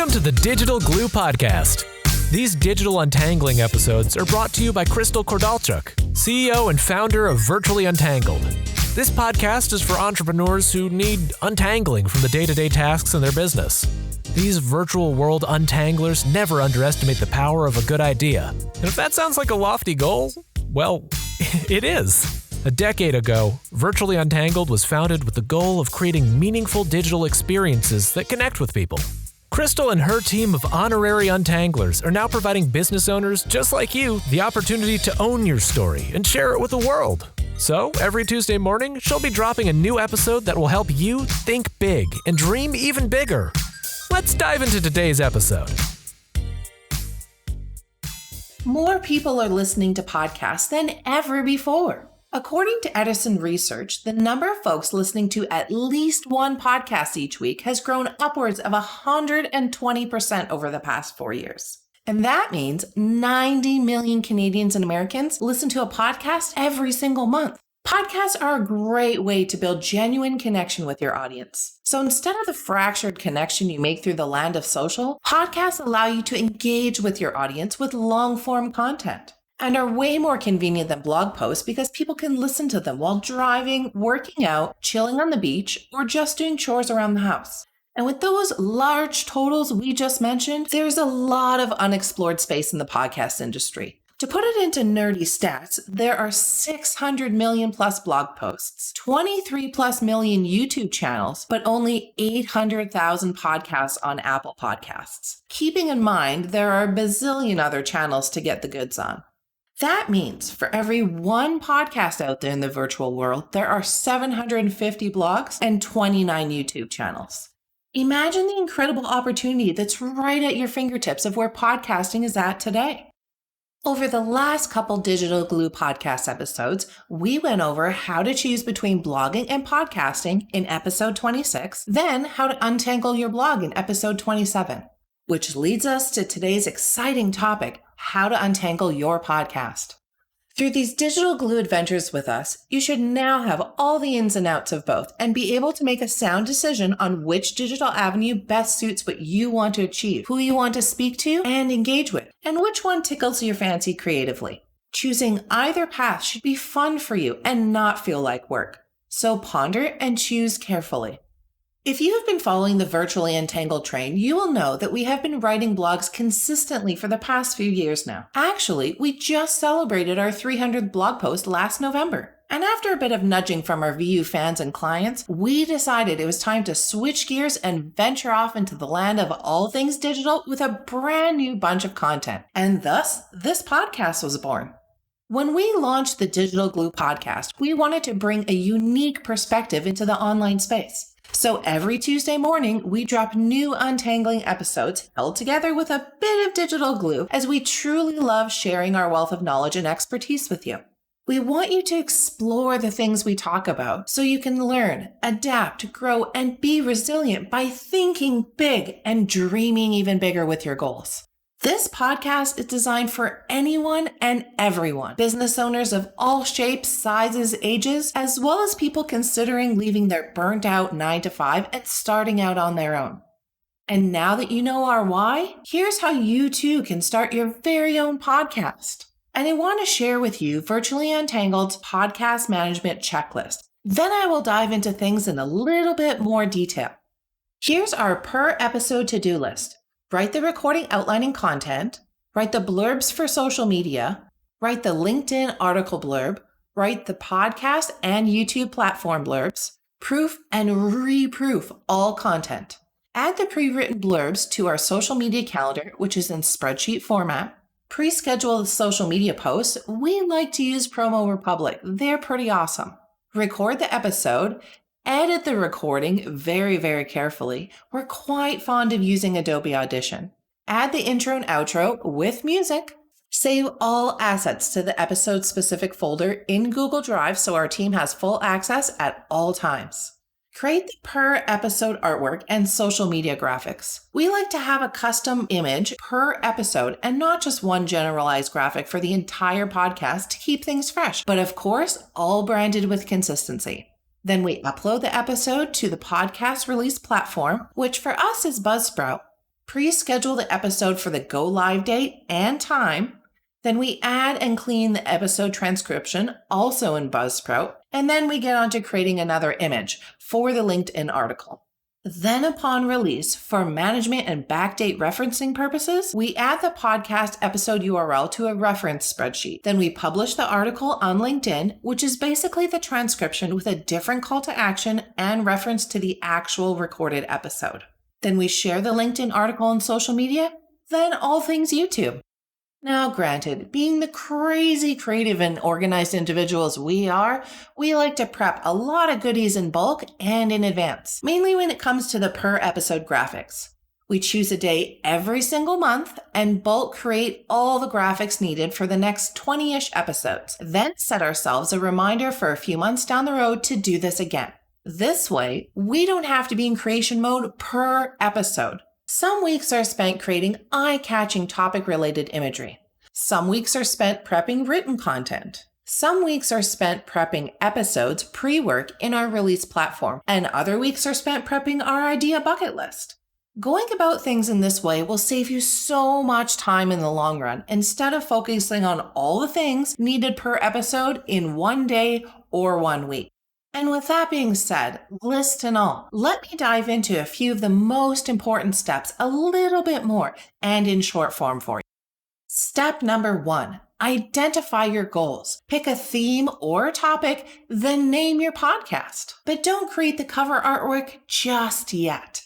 Welcome to the Digital Glue Podcast. These digital untangling episodes are brought to you by Crystal Kordalchuk, CEO and founder of Virtually Untangled. This podcast is for entrepreneurs who need untangling from the day-to-day tasks in their business. These virtual world untanglers never underestimate the power of a good idea. And if that sounds like a lofty goal, well, it is. A decade ago, Virtually Untangled was founded with the goal of creating meaningful digital experiences that connect with people. Crystal and her team of honorary untanglers are now providing business owners just like you the opportunity to own your story and share it with the world. So, every Tuesday morning, she'll be dropping a new episode that will help you think big and dream even bigger. Let's dive into today's episode. More people are listening to podcasts than ever before. According to Edison Research, the number of folks listening to at least one podcast each week has grown upwards of 120% over the past 4 years. And that means 90 million Canadians and Americans listen to a podcast every single month. Podcasts are a great way to build genuine connection with your audience. So instead of the fractured connection you make through the land of social, podcasts allow you to engage with your audience with long-form content and are way more convenient than blog posts because people can listen to them while driving, working out, chilling on the beach, or just doing chores around the house. And with those large totals we just mentioned, there's a lot of unexplored space in the podcast industry. To put it into nerdy stats, there are 600 million plus blog posts, 23 plus million YouTube channels, but only 800,000 podcasts on Apple Podcasts. Keeping in mind, there are a bazillion other channels to get the goods on. That means for every one podcast out there in the virtual world, there are 750 blogs and 29 YouTube channels. Imagine the incredible opportunity that's right at your fingertips of where podcasting is at today. Over the last couple Digital Glue podcast episodes, we went over how to choose between blogging and podcasting in episode 26, then how to untangle your blog in episode 27, which leads us to today's exciting topic, how to untangle your podcast. Through these Digital Glue adventures with us, you should now have all the ins and outs of both and be able to make a sound decision on which digital avenue best suits what you want to achieve, who you want to speak to and engage with, and which one tickles your fancy creatively. Choosing either path should be fun for you and not feel like work. So ponder and choose carefully. If you have been following the Virtually Untangled train, you will know that we have been writing blogs consistently for the past few years now. Actually, we just celebrated our 300th blog post last November. And after a bit of nudging from our VU fans and clients, we decided it was time to switch gears and venture off into the land of all things digital with a brand new bunch of content. And thus, this podcast was born. When we launched the Digital Glue podcast, we wanted to bring a unique perspective into the online space. So every Tuesday morning, we drop new untangling episodes held together with a bit of digital glue as we truly love sharing our wealth of knowledge and expertise with you. We want you to explore the things we talk about so you can learn, adapt, grow, and be resilient by thinking big and dreaming even bigger with your goals. This podcast is designed for anyone and everyone, business owners of all shapes, sizes, ages, as well as people considering leaving their burnt out 9-to-5 and starting out on their own. And now that you know our why, here's how you too can start your very own podcast. And I want to share with you Virtually Untangled's podcast management checklist. Then I will dive into things in a little bit more detail. Here's our per episode to-do list. Write the recording outlining content, write the blurbs for social media, write the LinkedIn article blurb, write the podcast and YouTube platform blurbs, proof and reproof all content. Add the pre-written blurbs to our social media calendar, which is in spreadsheet format. Pre-schedule the social media posts. We like to use Promo Republic. They're pretty awesome. Record the episode. Edit the recording very, very carefully. We're quite fond of using Adobe Audition. Add the intro and outro with music. Save all assets to the episode-specific folder in Google Drive so our team has full access at all times. Create the per episode artwork and social media graphics. We like to have a custom image per episode and not just one generalized graphic for the entire podcast to keep things fresh, but of course, all branded with consistency. Then we upload the episode to the podcast release platform, which for us is Buzzsprout. pre-schedule the episode for the go live date and time. Then we add and clean the episode transcription, also in Buzzsprout, and then we get on to creating another image for the LinkedIn article. Then upon release, for management and backdate referencing purposes, we add the podcast episode URL to a reference spreadsheet. Then we publish the article on LinkedIn, which is basically the transcription with a different call to action and reference to the actual recorded episode. Then we share the LinkedIn article on social media, then all things YouTube. Now, granted, being the crazy creative and organized individuals we are, we like to prep a lot of goodies in bulk and in advance, mainly when it comes to the per episode graphics. We choose a day every single month and bulk create all the graphics needed for the next 20-ish episodes, then set ourselves a reminder for a few months down the road to do this again. This way, we don't have to be in creation mode per episode. Some weeks are spent creating eye-catching topic-related imagery. Some weeks are spent prepping written content. Some weeks are spent prepping episodes pre-work in our release platform, and other weeks are spent prepping our idea bucket list. Going about things in this way will save you so much time in the long run, instead of focusing on all the things needed per episode in one day or 1 week. And with that being said, list and all, let me dive into a few of the most important steps a little bit more and in short form for you. Step number 1, identify your goals. Pick a theme or a topic, then name your podcast. But don't create the cover artwork just yet.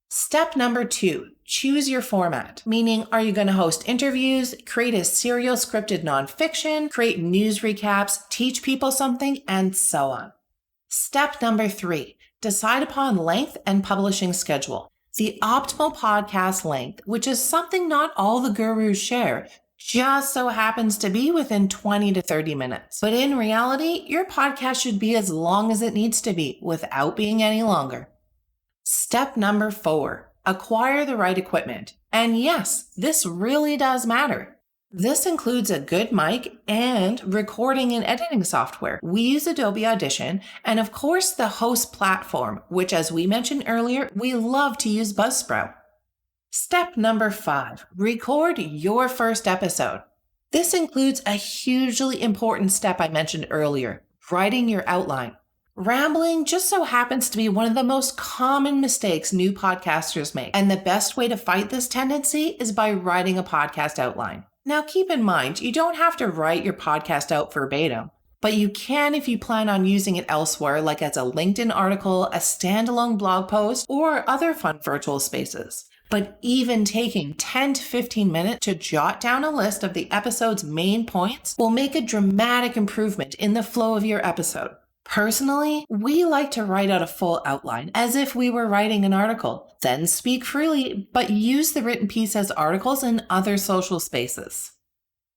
Step number 2, choose your format, meaning are you going to host interviews, create a serial scripted nonfiction, create news recaps, teach people something, and so on. Step number 3, decide upon length and publishing schedule. The optimal podcast length, which is something not all the gurus share, just so happens to be within 20 to 30 minutes. But in reality, your podcast should be as long as it needs to be without being any longer. Step number 4, acquire the right equipment. And yes, this really does matter. This includes a good mic and recording and editing software. We use Adobe Audition and of course the host platform, which as we mentioned earlier, we love to use Buzzsprout. Step number 5, record your first episode. This includes a hugely important step I mentioned earlier, writing your outline. Rambling just so happens to be one of the most common mistakes new podcasters make, and the best way to fight this tendency is by writing a podcast outline. Now keep in mind, you don't have to write your podcast out verbatim, but you can if you plan on using it elsewhere, like as a LinkedIn article, a standalone blog post, or other fun virtual spaces. But even taking 10 to 15 minutes to jot down a list of the episode's main points will make a dramatic improvement in the flow of your episode. Personally, we like to write out a full outline as if we were writing an article, then speak freely, but use the written piece as articles in other social spaces.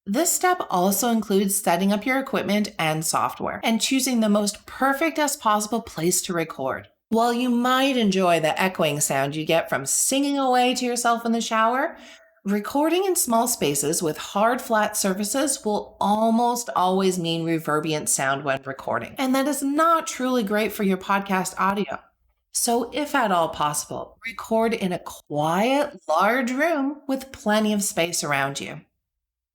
This step also includes setting up your equipment and software and choosing the most perfect as possible place to record. While you might enjoy the echoing sound you get from singing away to yourself in the shower, recording in small spaces with hard, flat surfaces will almost always mean reverberant sound when recording, and that is not truly great for your podcast audio. So if at all possible, record in a quiet, large room with plenty of space around you.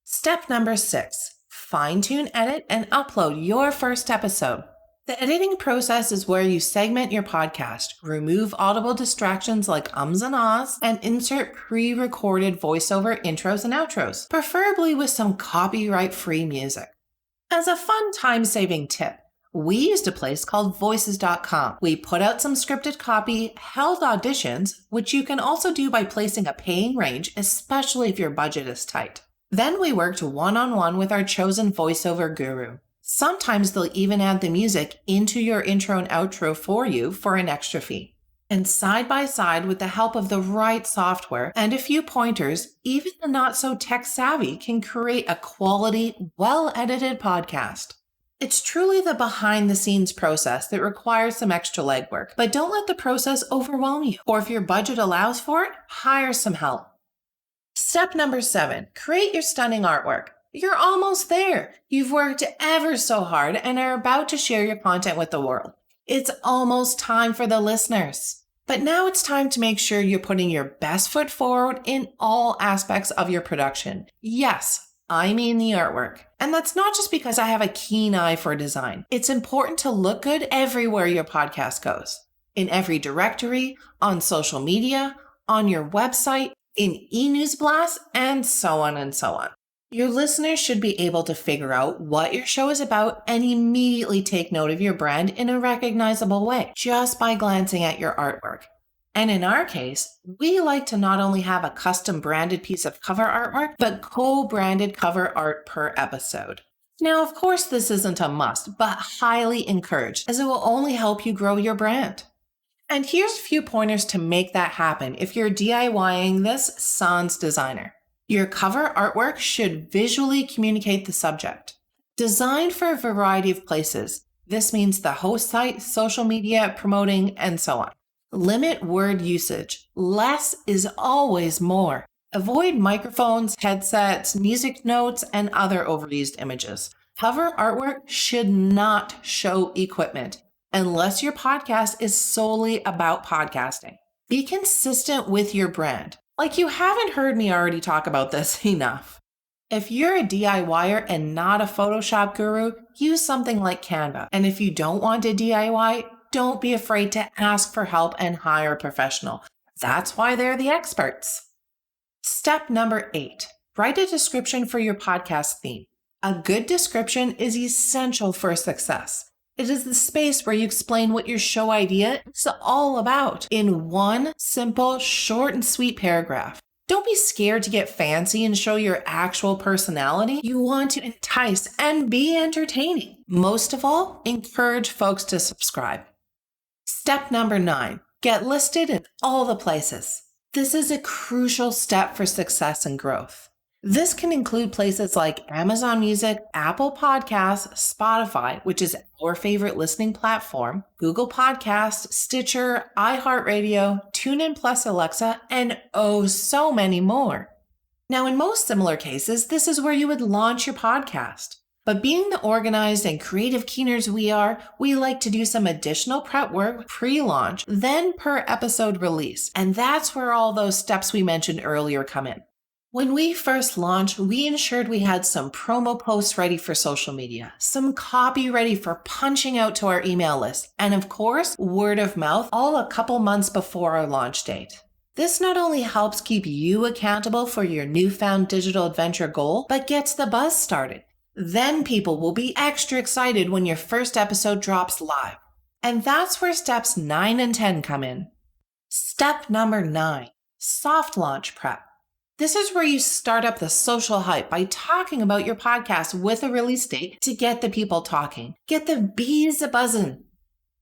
Step number 6, fine-tune, edit, and upload your first episode. The editing process is where you segment your podcast, remove audible distractions like ums and ahs, and insert pre-recorded voiceover intros and outros, preferably with some copyright-free music. As a fun time-saving tip, we used a place called voices.com. We put out some scripted copy, held auditions, which you can also do by placing a paying range, especially if your budget is tight. Then we worked one-on-one with our chosen voiceover guru. Sometimes they'll even add the music into your intro and outro for you for an extra fee. And side by side with the help of the right software and a few pointers, even the not so tech savvy can create a quality, well-edited podcast. It's truly the behind the scenes process that requires some extra legwork, but don't let the process overwhelm you. Or if your budget allows for it, hire some help. Step number 7, create your stunning artwork. You're almost there. You've worked ever so hard and are about to share your content with the world. It's almost time for the listeners. But now it's time to make sure you're putting your best foot forward in all aspects of your production. Yes, I mean the artwork. And that's not just because I have a keen eye for design. It's important to look good everywhere your podcast goes. In every directory, on social media, on your website, in e-news blasts, and so on and so on. Your listeners should be able to figure out what your show is about and immediately take note of your brand in a recognizable way just by glancing at your artwork. And in our case, we like to not only have a custom branded piece of cover artwork, but co-branded cover art per episode. Now, of course, this isn't a must, but highly encouraged, as it will only help you grow your brand. And here's a few pointers to make that happen if you're DIYing this sans designer. Your cover artwork should visually communicate the subject. Designed for a variety of places. This means the host site, social media, promoting, and so on. Limit word usage. Less is always more. Avoid microphones, headsets, music notes, and other overused images. Cover artwork should not show equipment unless your podcast is solely about podcasting. Be consistent with your brand. Like you haven't heard me already talk about this enough. If you're a DIYer and not a Photoshop guru, use something like Canva. And if you don't want to DIY, don't be afraid to ask for help and hire a professional. That's why they're the experts. Step number 8, write a description for your podcast theme. A good description is essential for success. It is the space where you explain what your show idea is all about in one simple, short and sweet paragraph. Don't be scared to get fancy and show your actual personality. You want to entice and be entertaining. Most of all, encourage folks to subscribe. Step number 9, get listed in all the places. This is a crucial step for success and growth. This can include places like Amazon Music, Apple Podcasts, Spotify, which is our favorite listening platform, Google Podcasts, Stitcher, iHeartRadio, TuneIn Plus Alexa, and oh, so many more. Now, in most similar cases, this is where you would launch your podcast. But being the organized and creative keeners we are, we like to do some additional prep work pre-launch, then per episode release. And that's where all those steps we mentioned earlier come in. When we first launched, we ensured we had some promo posts ready for social media, some copy ready for punching out to our email list, and of course, word of mouth, all a couple months before our launch date. This not only helps keep you accountable for your newfound digital adventure goal, but gets the buzz started. Then people will be extra excited when your first episode drops live. And that's where steps 9 and 10 come in. Step number 9, soft launch prep. This is where you start up the social hype by talking about your podcast with a release date to get the people talking. Get the bees a-buzzing.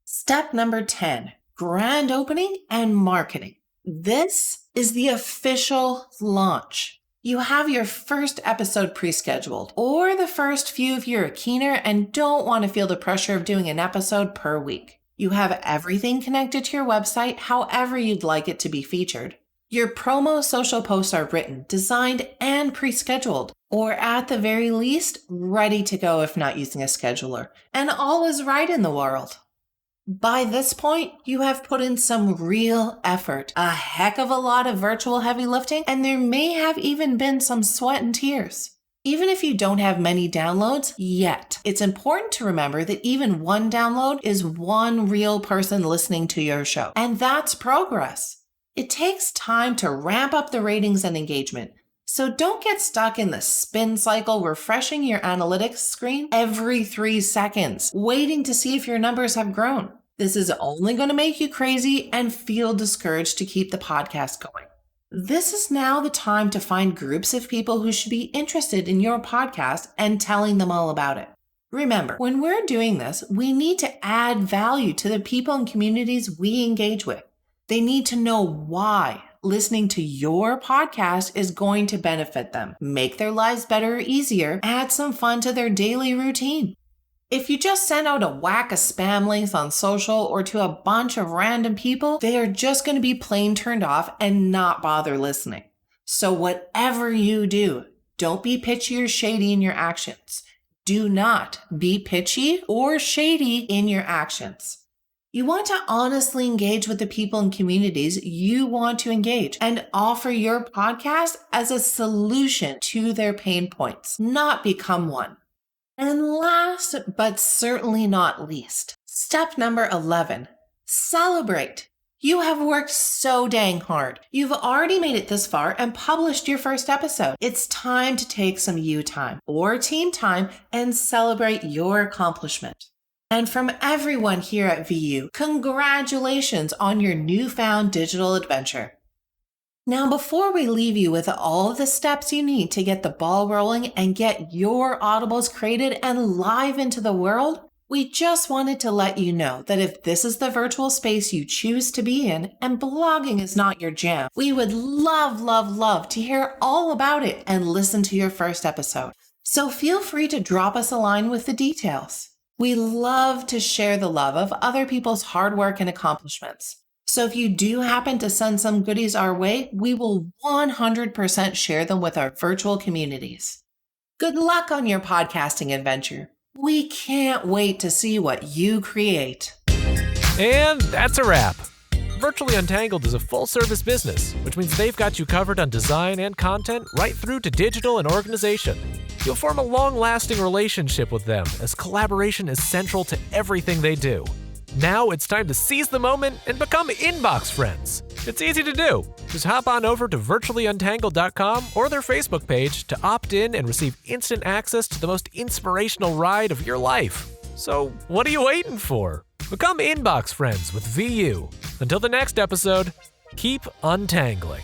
Step number 10, grand opening and marketing. This is the official launch. You have your first episode pre-scheduled, or the first few if you're a keener and don't want to feel the pressure of doing an episode per week. You have everything connected to your website however you'd like it to be featured. Your promo social posts are written, designed, and pre-scheduled, or at the very least, ready to go if not using a scheduler, and all is right in the world. By this point, you have put in some real effort, a heck of a lot of virtual heavy lifting, and there may have even been some sweat and tears. Even if you don't have many downloads yet, it's important to remember that even one download is one real person listening to your show, and that's progress. It takes time to ramp up the ratings and engagement, so don't get stuck in the spin cycle refreshing your analytics screen every 3 seconds, waiting to see if your numbers have grown. This is only going to make you crazy and feel discouraged to keep the podcast going. This is now the time to find groups of people who should be interested in your podcast and telling them all about it. Remember, when we're doing this, we need to add value to the people and communities we engage with. They need to know why listening to your podcast is going to benefit them, make their lives better or easier, add some fun to their daily routine. If you just send out a whack of spam links on social or to a bunch of random people, they are just going to be plain turned off and not bother listening. So whatever you do, don't be pitchy or shady in your actions. Do not be pitchy or shady in your actions. You want to honestly engage with the people and communities you want to engage and offer your podcast as a solution to their pain points, not become one. And last, but certainly not least, step number 11, celebrate. You have worked so dang hard. You've already made it this far and published your first episode. It's time to take some you time or team time and celebrate your accomplishment. And from everyone here at VU, congratulations on your newfound digital adventure. Now, before we leave you with all of the steps you need to get the ball rolling and get your audibles created and live into the world, we just wanted to let you know that if this is the virtual space you choose to be in and blogging is not your jam, we would love to hear all about it and listen to your first episode. So feel free to drop us a line with the details. We love to share the love of other people's hard work and accomplishments. So if you do happen to send some goodies our way, we will 100% share them with our virtual communities. Good luck on your podcasting adventure. We can't wait to see what you create. And that's a wrap. Virtually Untangled is a full-service business, which means they've got you covered on design and content right through to digital and organization. You'll form a long-lasting relationship with them as collaboration is central to everything they do. Now it's time to seize the moment and become inbox friends. It's easy to do. Just hop on over to virtuallyuntangled.com or their Facebook page to opt in and receive instant access to the most inspirational ride of your life. So what are you waiting for? Become inbox friends with VU. Until the next episode, keep untangling.